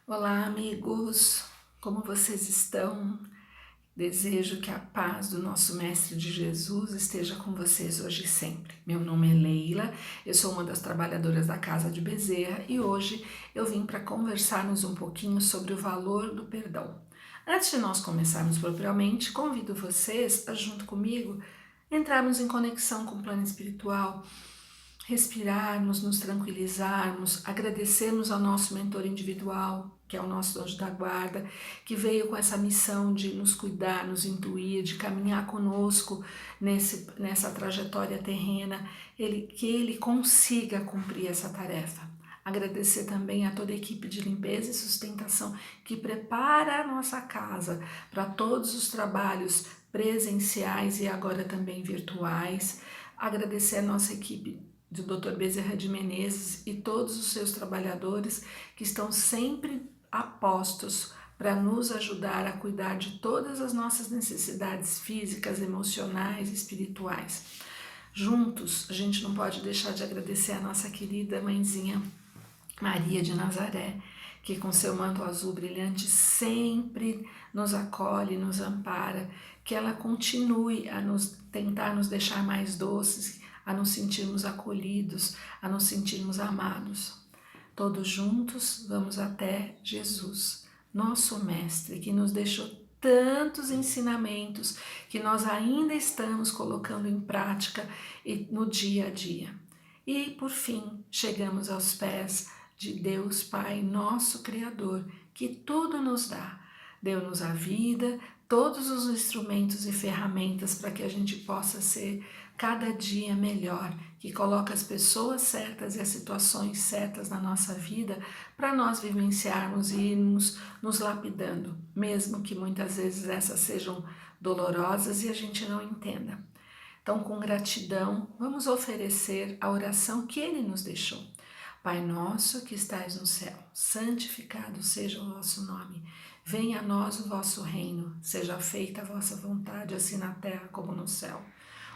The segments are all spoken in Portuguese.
Olá, amigos! Como vocês estão? Desejo que a paz do nosso Mestre de Jesus esteja com vocês hoje e sempre. Meu nome é Leila, eu sou uma das trabalhadoras da Casa de Bezerra e hoje eu vim para conversarmos um pouquinho sobre o valor do perdão. Antes de nós começarmos propriamente, convido vocês a, junto comigo, entrarmos em conexão com o plano espiritual, respirarmos, nos tranquilizarmos, agradecermos ao nosso mentor individual, que é o nosso anjo da guarda, que veio com essa missão de nos cuidar, nos intuir, de caminhar conosco nessa trajetória terrena, que ele consiga cumprir essa tarefa. Agradecer também a toda a equipe de limpeza e sustentação que prepara a nossa casa para todos os trabalhos presenciais e agora também virtuais. Agradecer a nossa equipe do Dr. Bezerra de Menezes e todos os seus trabalhadores que estão sempre a postos para nos ajudar a cuidar de todas as nossas necessidades físicas, emocionais e espirituais. Juntos, a gente não pode deixar de agradecer a nossa querida mãezinha Maria de Nazaré, que com seu manto azul brilhante sempre nos acolhe, nos ampara, que ela continue a tentar nos deixar mais doces, a nos sentirmos acolhidos, a nos sentirmos amados. Todos juntos vamos até Jesus, nosso Mestre, que nos deixou tantos ensinamentos que nós ainda estamos colocando em prática no dia a dia. E, por fim, chegamos aos pés de Deus Pai, nosso Criador, que tudo nos dá. Deu-nos a vida, todos os instrumentos e ferramentas para que a gente possa ser cada dia melhor, que coloca as pessoas certas e as situações certas na nossa vida para nós vivenciarmos e irmos nos lapidando, mesmo que muitas vezes essas sejam dolorosas e a gente não entenda. Então, com gratidão, vamos oferecer a oração que Ele nos deixou. Pai nosso que estais no céu, santificado seja o vosso nome. Venha a nós o vosso reino, seja feita a vossa vontade, assim na terra como no céu.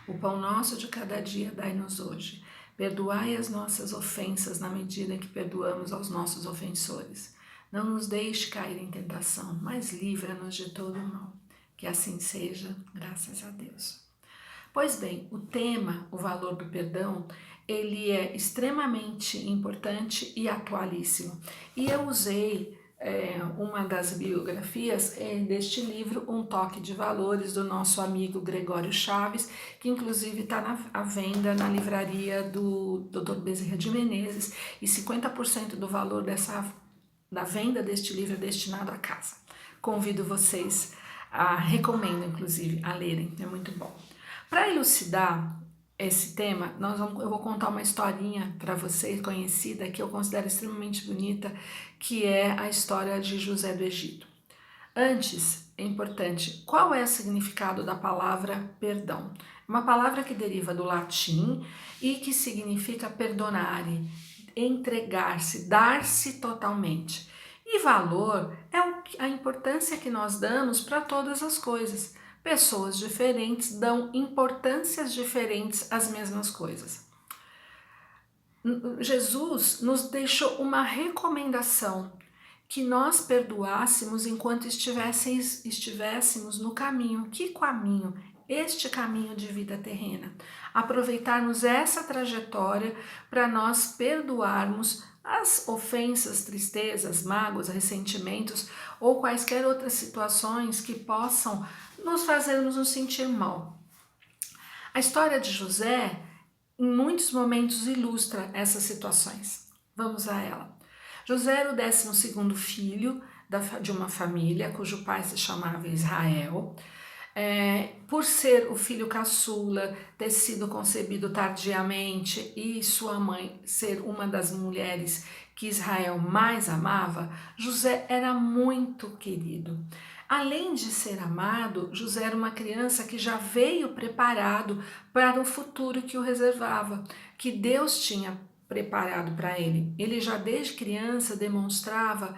O pão nosso de cada dia dai-nos hoje. Perdoai as nossas ofensas na medida em que perdoamos aos nossos ofensores. Não nos deixe cair em tentação, mas livra-nos de todo o mal. Que assim seja, graças a Deus. Pois bem, o tema, o valor do perdão, ele é extremamente importante e atualíssimo. E eu usei uma das biografias deste livro, Um Toque de Valores, do nosso amigo Gregório Chaves, que inclusive está à venda na livraria do Dr. Bezerra de Menezes, e 50% do valor da venda deste livro é destinado à casa. Convido vocês, recomendo inclusive, a lerem, é muito bom. Para elucidar esse tema, eu vou contar uma historinha para vocês conhecida que eu considero extremamente bonita, que é a história de José do Egito. Antes, é importante, qual é o significado da palavra perdão? Uma palavra que deriva do latim e que significa perdonare, entregar-se, dar-se totalmente. E valor é a importância que nós damos para todas as coisas. Pessoas diferentes dão importâncias diferentes às mesmas coisas. Jesus nos deixou uma recomendação, que nós perdoássemos enquanto estivéssemos no caminho. Que caminho? Este caminho de vida terrena. Aproveitarmos essa trajetória para nós perdoarmos as ofensas, tristezas, mágoas, ressentimentos ou quaisquer outras situações que possam nos fazermos nos sentir mal. A história de José, em muitos momentos, ilustra essas situações. Vamos a ela. José era o 12º filho de uma família cujo pai se chamava Israel. Por ser o filho caçula, ter sido concebido tardiamente e sua mãe ser uma das mulheres que Israel mais amava, José era muito querido. Além de ser amado, José era uma criança que já veio preparado para o futuro que o reservava, que Deus tinha preparado para ele. Ele já desde criança demonstrava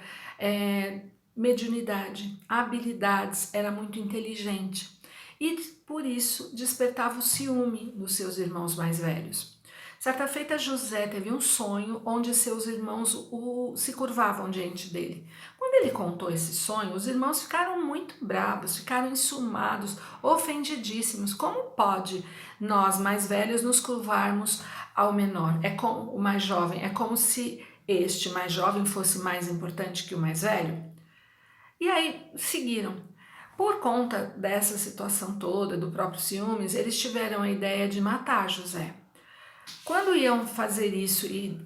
mediunidade, habilidades, era muito inteligente e por isso despertava o ciúme dos seus irmãos mais velhos. Certa feita, José teve um sonho onde seus irmãos se curvavam diante dele. Quando ele contou esse sonho, os irmãos ficaram muito bravos, ficaram enciumados, ofendidíssimos. Como pode nós, mais velhos, nos curvarmos ao menor, o mais jovem? É como se este mais jovem fosse mais importante que o mais velho? E aí seguiram. Por conta dessa situação toda, do próprio ciúmes, eles tiveram a ideia de matar José. Quando iam fazer isso e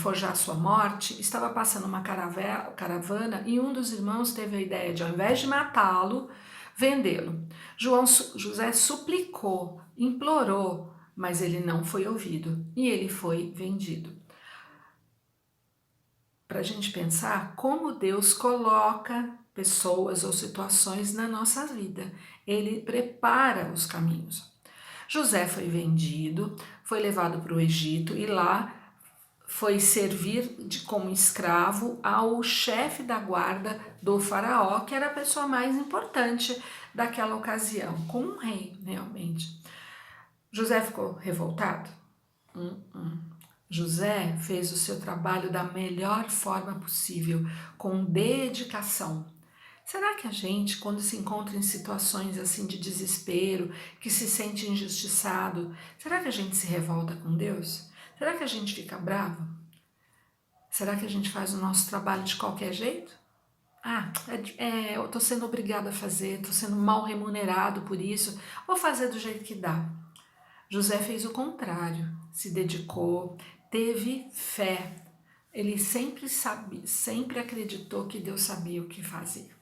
forjar sua morte, estava passando uma caravana e um dos irmãos teve a ideia de, ao invés de matá-lo, vendê-lo. José suplicou, implorou, mas ele não foi ouvido e ele foi vendido. Para a gente pensar como Deus coloca pessoas ou situações na nossa vida. Ele prepara os caminhos. José foi vendido, foi levado para o Egito e lá foi servir como escravo ao chefe da guarda do faraó, que era a pessoa mais importante daquela ocasião, como um rei, realmente. José ficou revoltado? José fez o seu trabalho da melhor forma possível, com dedicação. Será que a gente, quando se encontra em situações assim de desespero, que se sente injustiçado, será que a gente se revolta com Deus? Será que a gente fica bravo? Será que a gente faz o nosso trabalho de qualquer jeito? Eu estou sendo obrigada a fazer, estou sendo mal remunerado por isso, vou fazer do jeito que dá. José fez o contrário, se dedicou, teve fé. Ele sempre acreditou que Deus sabia o que fazer.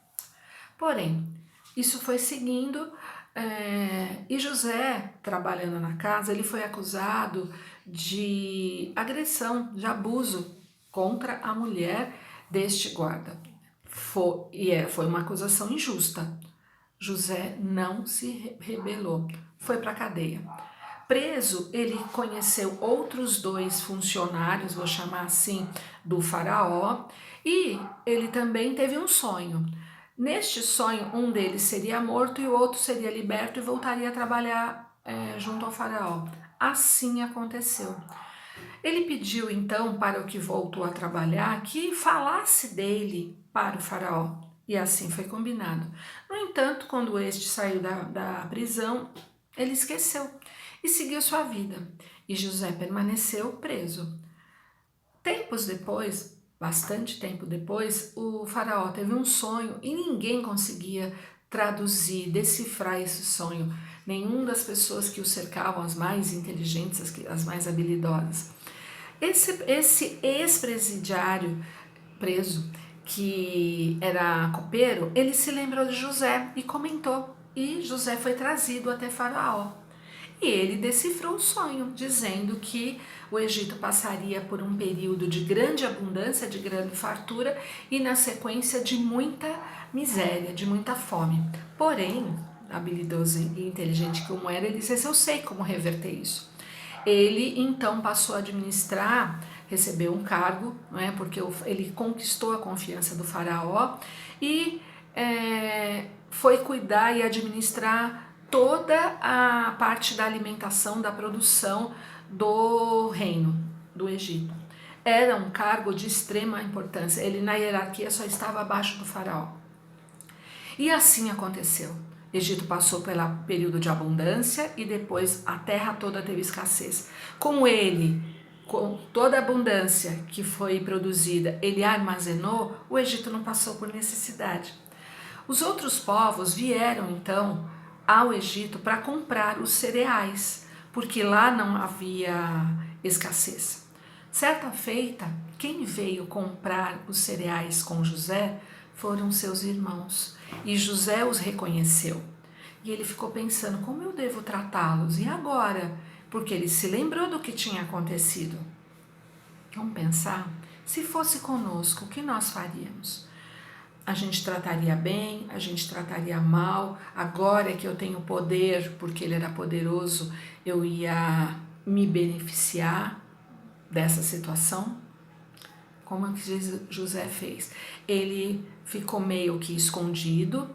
Porém, isso foi seguindo e José, trabalhando na casa, ele foi acusado de agressão, de abuso contra a mulher deste guarda. Foi uma acusação injusta. José não se rebelou, foi para a cadeia. Preso, ele conheceu outros 2 funcionários, vou chamar assim, do faraó, e ele também teve um sonho. Neste sonho, um deles seria morto e o outro seria liberto e voltaria a trabalhar junto ao faraó. Assim aconteceu. Ele pediu então para o que voltou a trabalhar que falasse dele para o faraó, e assim foi combinado. No entanto, quando este saiu da prisão, ele esqueceu e seguiu sua vida, e José permaneceu preso. Tempos depois, bastante tempo depois, o faraó teve um sonho e ninguém conseguia traduzir, decifrar esse sonho. Nenhuma das pessoas que o cercavam, as mais inteligentes, as mais habilidosas. Esse ex-presidiário preso, que era copeiro, ele se lembrou de José e comentou. E José foi trazido até Faraó. E ele decifrou o sonho, dizendo que o Egito passaria por um período de grande abundância, de grande fartura e na sequência de muita miséria, de muita fome. Porém, habilidoso e inteligente como era, ele disse: eu sei como reverter isso. Ele então passou a administrar, recebeu um cargo, não é, porque ele conquistou a confiança do faraó e foi cuidar e administrar toda a parte da alimentação, da produção do reino do Egito. Era um cargo de extrema importância, ele na hierarquia só estava abaixo do faraó. E assim aconteceu. Egito passou pelo período de abundância e depois a terra toda teve escassez. Com toda a abundância que foi produzida, ele armazenou, o Egito não passou por necessidade. Os outros povos vieram então ao Egito para comprar os cereais, porque lá não havia escassez. Certa feita, quem veio comprar os cereais com José foram seus irmãos, e José os reconheceu. E ele ficou pensando: como eu devo tratá-los? E agora? Porque ele se lembrou do que tinha acontecido. Vamos pensar? Se fosse conosco, o que nós faríamos? A gente trataria bem, a gente trataria mal. Agora que eu tenho poder, porque ele era poderoso, eu ia me beneficiar dessa situação? Como é que José fez? Ele ficou meio que escondido,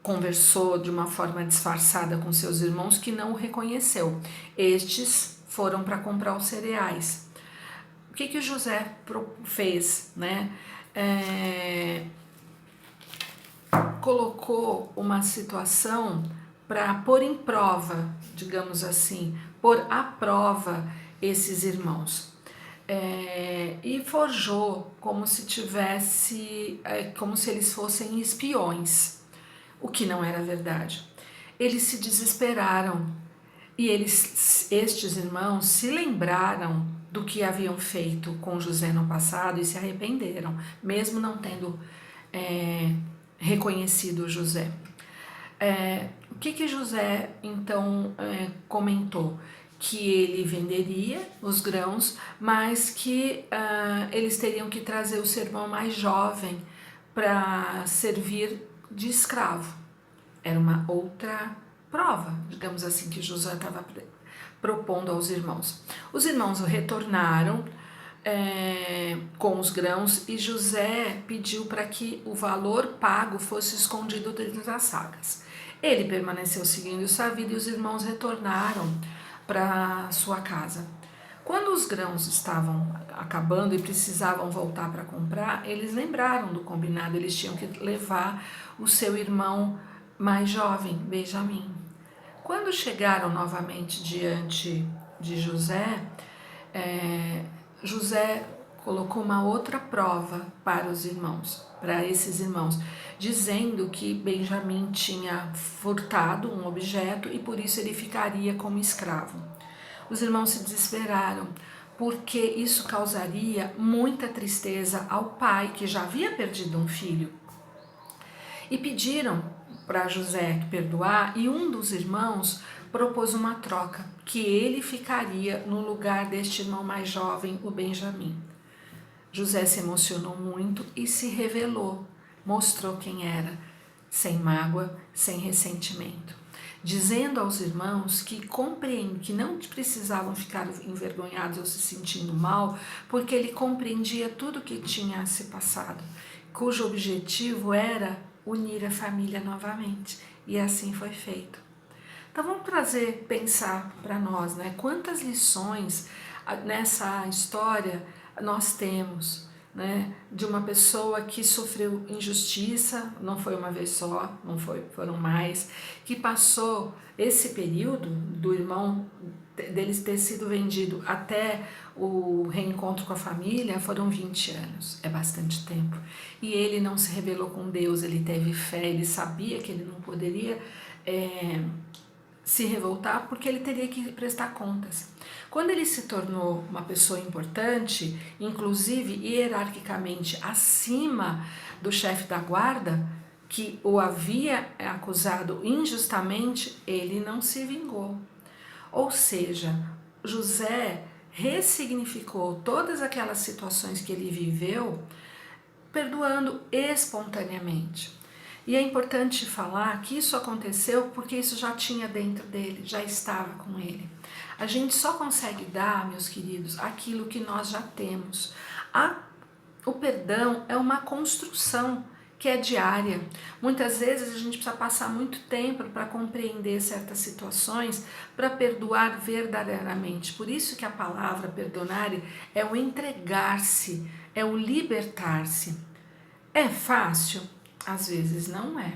conversou de uma forma disfarçada com seus irmãos que não o reconheceu. Estes foram para comprar os cereais. O que José fez, né? colocou uma situação para pôr em prova, digamos assim, pôr à prova esses irmãos. E forjou como se como se eles fossem espiões, o que não era verdade. Eles se desesperaram e estes irmãos se lembraram do que haviam feito com José no passado e se arrependeram, mesmo não tendo reconhecido José. O que José então comentou? Que ele venderia os grãos, mas que eles teriam que trazer o seu irmão mais jovem para servir de escravo. Era uma outra prova, digamos assim, que José estava propondo aos irmãos. Os irmãos retornaram com os grãos e José pediu para que o valor pago fosse escondido dentro das sacas. Ele permaneceu seguindo sua vida e os irmãos retornaram para sua casa. Quando os grãos estavam acabando e precisavam voltar para comprar, eles lembraram do combinado, eles tinham que levar o seu irmão mais jovem, Benjamim. Quando chegaram novamente diante de José, José colocou uma outra prova para esses irmãos, dizendo que Benjamim tinha furtado um objeto e por isso ele ficaria como escravo. Os irmãos se desesperaram, porque isso causaria muita tristeza ao pai, que já havia perdido um filho. E pediram para José perdoar, e um dos irmãos propôs uma troca, que ele ficaria no lugar deste irmão mais jovem, o Benjamim. José se emocionou muito e se revelou, mostrou quem era, sem mágoa, sem ressentimento, dizendo aos irmãos que que não precisavam ficar envergonhados ou se sentindo mal, porque ele compreendia tudo o que tinha se passado, cujo objetivo era unir a família novamente, e assim foi feito. Então vamos pensar para nós, né? Quantas lições nessa história nós temos, né? De uma pessoa que sofreu injustiça, não foi uma vez só, foram mais, que passou esse período do irmão deles ter sido vendido até o reencontro com a família, foram 20 anos, é bastante tempo. E ele não se rebelou com Deus, ele teve fé, ele sabia que ele não poderia se revoltar porque ele teria que prestar contas. Quando ele se tornou uma pessoa importante, inclusive hierarquicamente acima do chefe da guarda, que o havia acusado injustamente, ele não se vingou. Ou seja, José ressignificou todas aquelas situações que ele viveu, perdoando espontaneamente. E é importante falar que isso aconteceu porque isso já tinha dentro dele, já estava com ele. A gente só consegue dar, meus queridos, aquilo que nós já temos. O perdão é uma construção que é diária. Muitas vezes a gente precisa passar muito tempo para compreender certas situações, para perdoar verdadeiramente. Por isso que a palavra perdonar é o entregar-se, é o libertar-se. É fácil? Às vezes não é.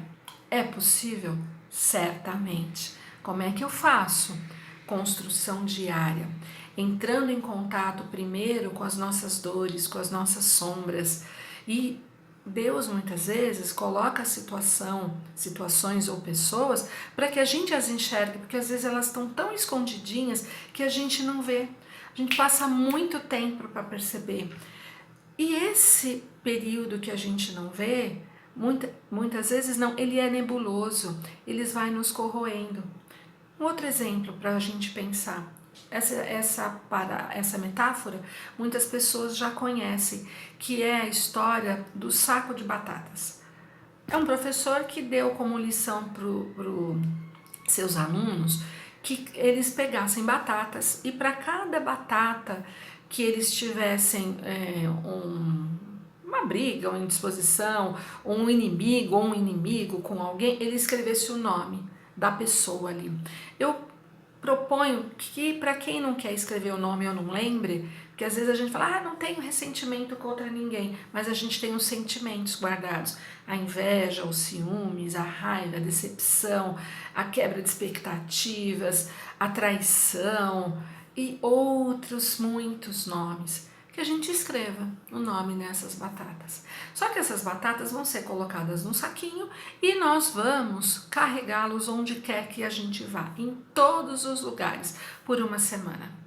É possível? Certamente. Como é que eu faço? Construção diária. Entrando em contato primeiro com as nossas dores, com as nossas sombras. E Deus muitas vezes coloca situações ou pessoas para que a gente as enxergue, porque às vezes elas estão tão escondidinhas que a gente não vê. A gente passa muito tempo para perceber. E esse período que a gente não vê, muitas vezes não, ele é nebuloso, eles vai nos corroendo. Um outro exemplo para a gente pensar, essa metáfora muitas pessoas já conhecem, que é a história do saco de batatas. É um professor que deu como lição para seus alunos que eles pegassem batatas e para cada batata que eles tivessem uma briga, uma indisposição, um inimigo com alguém, ele escrevesse o nome da pessoa ali. Eu proponho que, para quem não quer escrever o nome ou não lembre, Porque às vezes a gente fala, não tenho ressentimento contra ninguém, mas a gente tem os sentimentos guardados. A inveja, os ciúmes, a raiva, a decepção, a quebra de expectativas, a traição e outros muitos nomes. Que a gente escreva o nome nessas batatas. Só que essas batatas vão ser colocadas num saquinho e nós vamos carregá-los onde quer que a gente vá, em todos os lugares, por uma semana.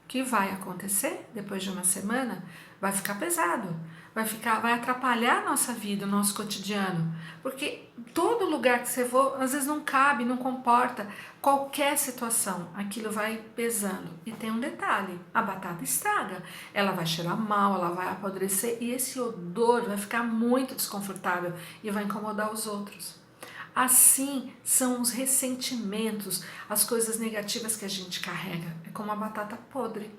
O que vai acontecer depois de uma semana? Vai ficar pesado, vai atrapalhar a nossa vida, o nosso cotidiano, porque todo lugar que você for, às vezes não cabe, não comporta qualquer situação, aquilo vai pesando. E tem um detalhe, a batata estraga, ela vai cheirar mal, ela vai apodrecer e esse odor vai ficar muito desconfortável e vai incomodar os outros. Assim são os ressentimentos, as coisas negativas que a gente carrega. É como a batata podre.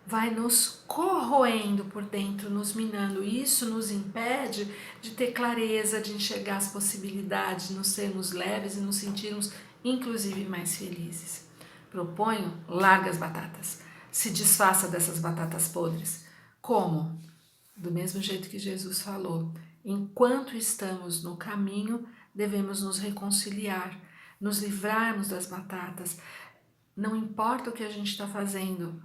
Vai nos corroendo por dentro, nos minando. Isso nos impede de ter clareza, de enxergar as possibilidades, de nos sermos leves e nos sentirmos, inclusive, mais felizes. Proponho, larga as batatas. Se desfaça dessas batatas podres. Como? Do mesmo jeito que Jesus falou, enquanto estamos no caminho, devemos nos reconciliar, nos livrarmos das batatas. Não importa o que a gente está fazendo,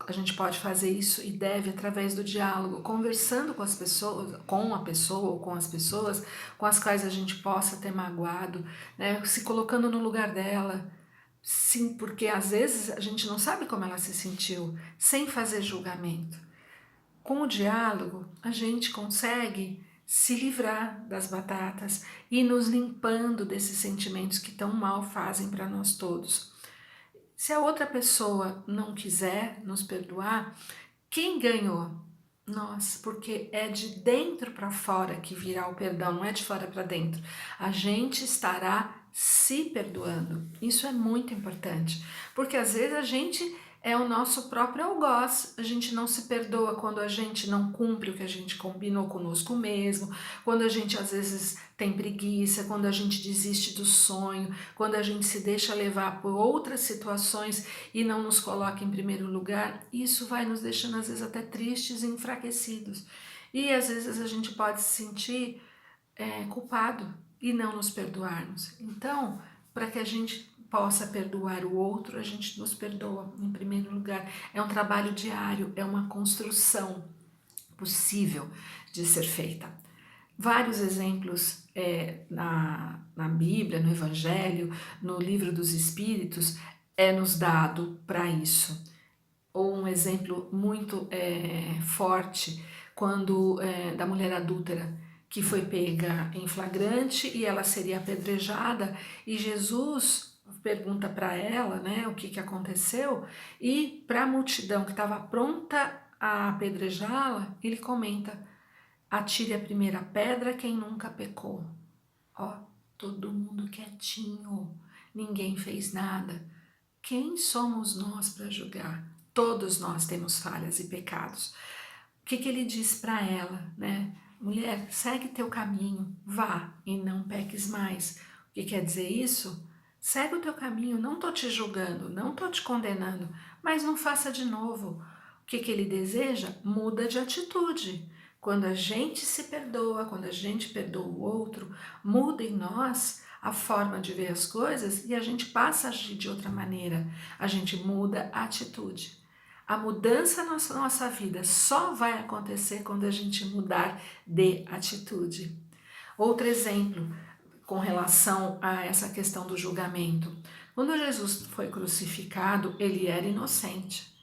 a gente pode fazer isso e deve através do diálogo, conversando com as pessoas, com a pessoa ou com as pessoas com as quais a gente possa ter magoado, né? Se colocando no lugar dela. Sim, porque às vezes a gente não sabe como ela se sentiu, sem fazer julgamento. Com o diálogo, a gente consegue se livrar das batatas e nos limpando desses sentimentos que tão mal fazem para nós todos. Se a outra pessoa não quiser nos perdoar, quem ganhou? Nós, porque é de dentro para fora que virá o perdão, não é de fora para dentro. A gente estará se perdoando. Isso é muito importante, porque às vezes a gente é o nosso próprio algoz. A gente não se perdoa quando a gente não cumpre o que a gente combinou conosco mesmo, quando a gente às vezes tem preguiça, quando a gente desiste do sonho, quando a gente se deixa levar por outras situações e não nos coloca em primeiro lugar. Isso vai nos deixando às vezes até tristes e enfraquecidos. E às vezes a gente pode se sentir culpado e não nos perdoarmos. Então, para que a gente possa perdoar o outro, a gente nos perdoa em primeiro lugar. É um trabalho diário, é uma construção possível de ser feita. Vários exemplos na Bíblia, no Evangelho, no Livro dos Espíritos, nos dado para isso. Ou um exemplo muito forte, quando da mulher adúltera, que foi pega em flagrante e ela seria apedrejada, e Jesus pergunta para ela, né, o que aconteceu, e para a multidão que estava pronta a apedrejá-la, ele comenta: atire a primeira pedra quem nunca pecou. Ó, todo mundo quietinho, ninguém fez nada. Quem somos nós para julgar? Todos nós temos falhas e pecados. O que ele diz para ela, né? Mulher, segue teu caminho, vá e não peques mais. O que quer dizer isso? Segue o teu caminho, não estou te julgando, não estou te condenando, mas não faça de novo. O que ele deseja? Muda de atitude. Quando a gente se perdoa, quando a gente perdoa o outro, muda em nós a forma de ver as coisas e a gente passa a agir de outra maneira. A gente muda a atitude. A mudança na nossa vida só vai acontecer quando a gente mudar de atitude. Outro exemplo com relação a essa questão do julgamento. Quando Jesus foi crucificado, ele era inocente.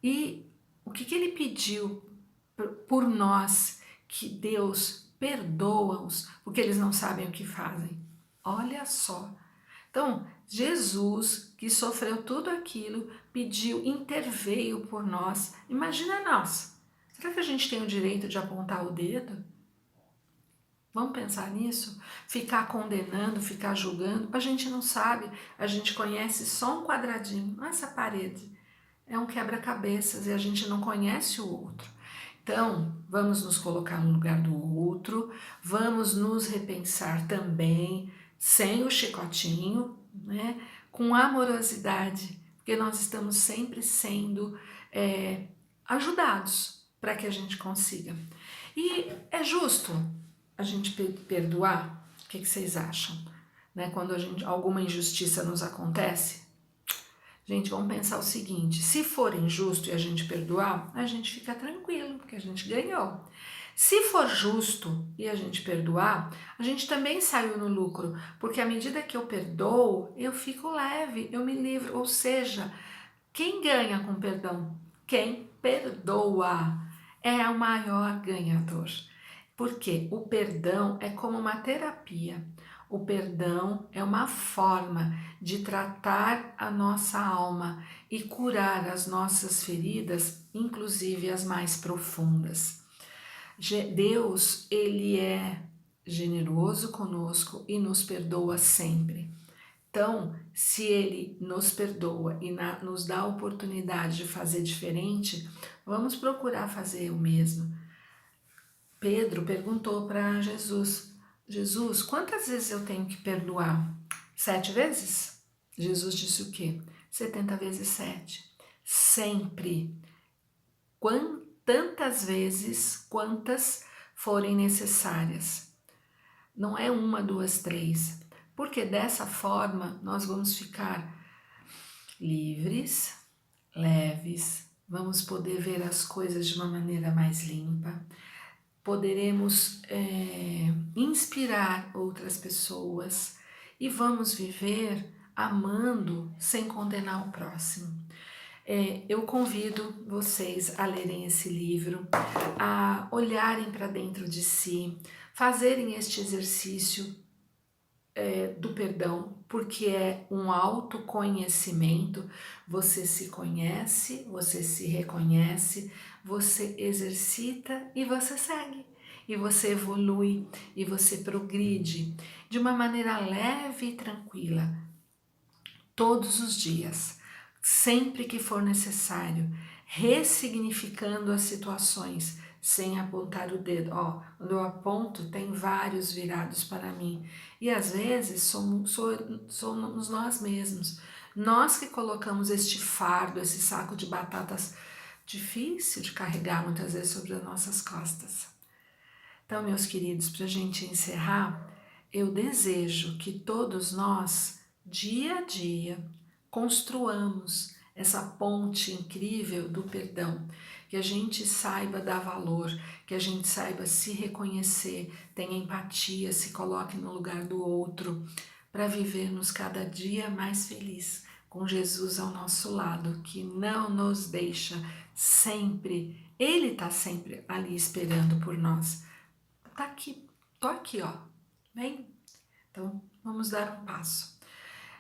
E o que ele pediu por nós? Que Deus perdoa-os, porque eles não sabem o que fazem. Olha só. Então, Jesus, que sofreu tudo aquilo, pediu, interveio por nós. Imagina nós. Será que a gente tem o direito de apontar o dedo? Vamos pensar nisso? Ficar condenando, ficar julgando? A gente não sabe, a gente conhece só um quadradinho, essa parede. É um quebra-cabeças e a gente não conhece o outro. Então, vamos nos colocar no lugar do outro, vamos nos repensar também, sem o chicotinho, né? Com amorosidade, porque nós estamos sempre sendo ajudados para que a gente consiga. E é justo a gente perdoar? O que vocês acham? Né? Quando alguma injustiça nos acontece? Gente, vamos pensar o seguinte, se for injusto e a gente perdoar, a gente fica tranquilo, porque a gente ganhou. Se for justo e a gente perdoar, a gente também saiu no lucro, porque à medida que eu perdoo, eu fico leve, eu me livro. Ou seja, quem ganha com perdão? Quem perdoa é o maior ganhador. Porque o perdão é como uma terapia. O perdão é uma forma de tratar a nossa alma e curar as nossas feridas, inclusive as mais profundas. Deus, ele é generoso conosco e nos perdoa sempre. Então, se ele nos perdoa e nos dá a oportunidade de fazer diferente, vamos procurar fazer o mesmo. Pedro perguntou para Jesus, Jesus, quantas vezes eu tenho que perdoar? 7 vezes? Jesus disse o quê? 70 vezes 7. Sempre. Tantas vezes quantas forem necessárias. Não é 1, 2, 3. Porque dessa forma nós vamos ficar livres, leves, vamos poder ver as coisas de uma maneira mais limpa, poderemos inspirar outras pessoas e vamos viver amando sem condenar o próximo. Eu convido vocês a lerem esse livro, a olharem para dentro de si, fazerem este exercício do perdão, porque é um autoconhecimento, você se conhece, você se reconhece, você exercita e você segue, e você evolui, e você progride de uma maneira leve e tranquila, todos os dias, sempre que for necessário, ressignificando as situações, sem apontar o dedo. Quando eu aponto, tem vários virados para mim. E às vezes somos nós mesmos. Nós que colocamos este fardo, esse saco de batatas difícil de carregar muitas vezes sobre as nossas costas. Então, meus queridos, para a gente encerrar, eu desejo que todos nós, dia a dia, construamos essa ponte incrível do perdão, que a gente saiba dar valor, que a gente saiba se reconhecer, tenha empatia, se coloque no lugar do outro, para vivermos cada dia mais feliz, com Jesus ao nosso lado, que não nos deixa sempre, Ele está sempre ali esperando por nós. Tá aqui, tô aqui, vem? Então, vamos dar um passo.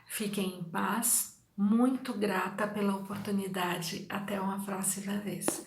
Fiquem em paz, muito grata pela oportunidade. Até uma próxima vez.